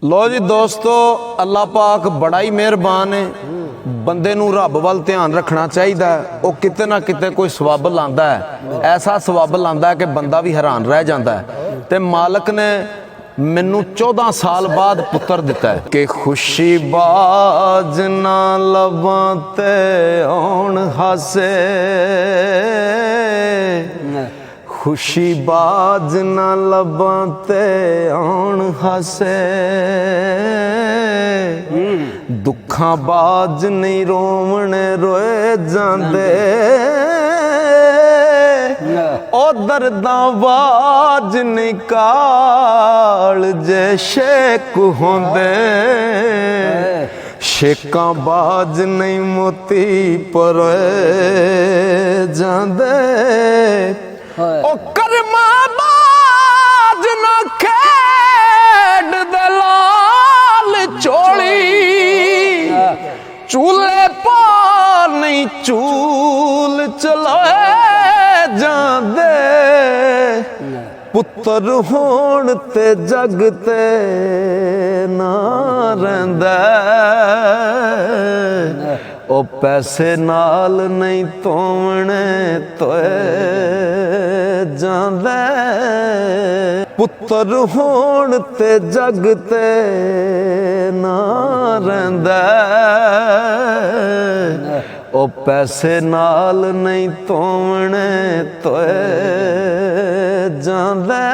लो जी दोस्तों, अल्लाह पाक बड़ा ही मेहरबान है। बंदे नूं रब वल ध्यान रखना चाहिए। वो किते ना किते कोई सवब लांदा है, ऐसा सवब लांदा है कि बंदा भी हैरान रह जाता है। ते मालक ने मैनू 14 साल बाद पुत्र दिता है कि खुशी बाज ना लबां ते आउण हासे, खुशी बाज ना लबां ते आउण हासे, दुखां बाज नहीं रोवणे रोए जांदे, ओ दर्दां बाज नहीं काल जे शेक होंदे, शेकां बाज नहीं मोती परोए जांदे, ओ करमा बाज ना खेड दे लाल चोली, चूल्हे पार नहीं चूल चलाए जांदे, पुत्र होण ते जग ते ना रहिंदा, ओ पैसे नाल नहीं तोवणे तोए जांदे, पुत्र होण ते जग ते ना रहिंदा, ओ पैसे नाल नहीं तोवणे तोए जांदे।